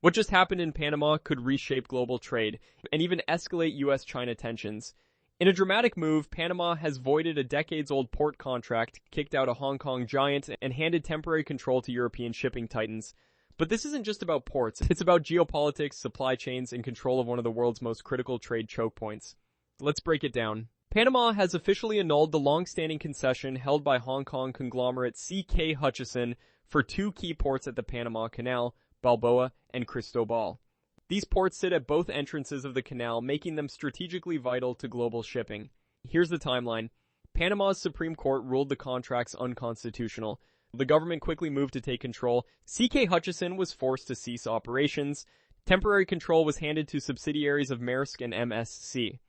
What just happened in Panama could reshape global trade and even escalate US-China tensions. In a dramatic move, Panama has voided a decades-old port contract, kicked out a Hong Kong giant, and handed temporary control to European shipping titans. But this isn't just about ports. It's about geopolitics, supply chains, and control of one of the world's most critical trade choke points. Let's break it down. Panama has officially annulled the long-standing concession held by Hong Kong conglomerate CK Hutchison for two key ports at the Panama Canal, Balboa and Cristobal. These ports sit at both entrances of the canal, making them strategically vital to global shipping. Here's the timeline. Panama's Supreme Court ruled the contracts unconstitutional. The government quickly moved to take control. CK Hutchison was forced to cease operations. Temporary control was handed to subsidiaries of Maersk and MSC.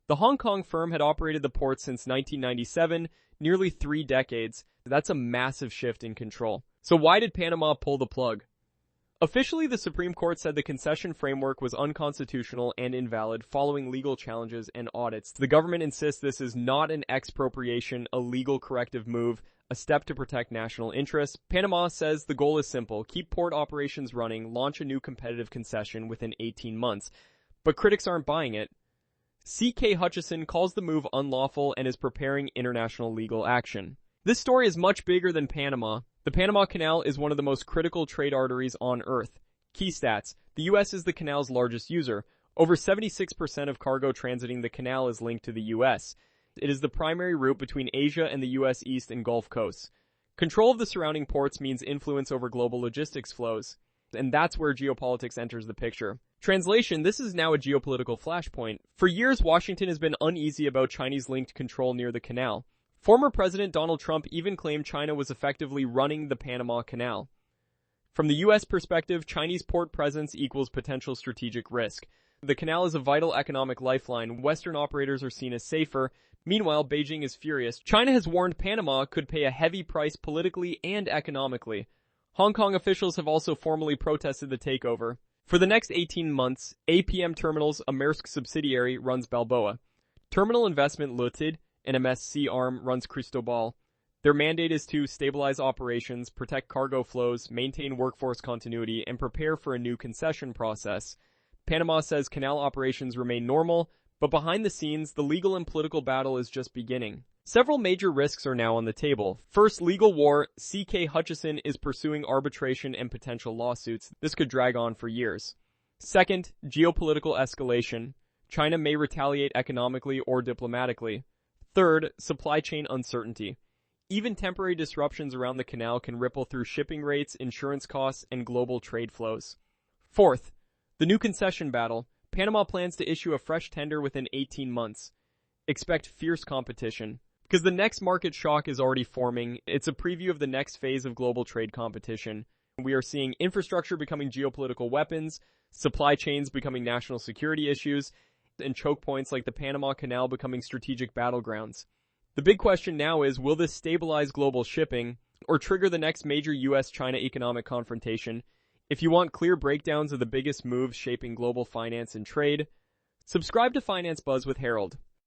The Hong Kong firm had operated the port since 1997, nearly 3 decades. That's a massive shift in control. So why did Panama pull the plug? Officially, the Supreme Court said the concession framework was unconstitutional and invalid following legal challenges and audits. The government insists this is not an expropriation, a legal corrective move, a step to protect national interests. Panama says the goal is simple: keep port operations running, launch a new competitive concession within 18 months. But critics aren't buying it. CK Hutchison calls the move unlawful and is preparing international legal action. This story is much bigger than Panama. The Panama Canal is one of the most critical trade arteries on Earth. Key stats: the U.S. is the canal's largest user. Over 76% of cargo transiting the canal is linked to the U.S. It is the primary route between Asia and the U.S. East and Gulf coasts. Control of the surrounding ports means influence over global logistics flows. And that's where geopolitics enters the picture. Translation: this is now a geopolitical flashpoint. For years, Washington has been uneasy about Chinese-linked control near the canal. Former President Donald Trump even claimed China was effectively running the Panama Canal. From the U.S. perspective, Chinese port presence equals potential strategic risk. The canal is a vital economic lifeline. Western operators are seen as safer. Meanwhile, Beijing is furious. China has warned Panama could pay a heavy price politically and economically. Hong Kong officials have also formally protested the takeover. For the next 18 months, APM Terminals, a Maersk subsidiary, runs Balboa. Terminal Investment Ousted, an MSC arm, runs Cristobal. Their mandate is to stabilize operations, protect cargo flows, maintain workforce continuity, and prepare for a new concession process. Panama says canal operations remain normal, but behind the scenes, the legal and political battle is just beginning. Several major risks are now on the table. First, legal war. CK Hutchison is pursuing arbitration and potential lawsuits. This could drag on for years. Second, geopolitical escalation. China may retaliate economically or diplomatically. Third, supply chain uncertainty. Even temporary disruptions around the canal can ripple through shipping rates, insurance costs, and global trade flows. Fourth, the new concession battle. Panama plans to issue a fresh tender within 18 months. Expect fierce competition. Because the next market shock is already forming, it's a preview of the next phase of global trade competition. We are seeing infrastructure becoming geopolitical weapons, supply chains becoming national security issues, and choke points like the Panama Canal becoming strategic battlegrounds. The big question now is, will this stabilize global shipping or trigger the next major US-China economic confrontation? If you want clear breakdowns of the biggest moves shaping global finance and trade, subscribe to Finance Buzz with Harold.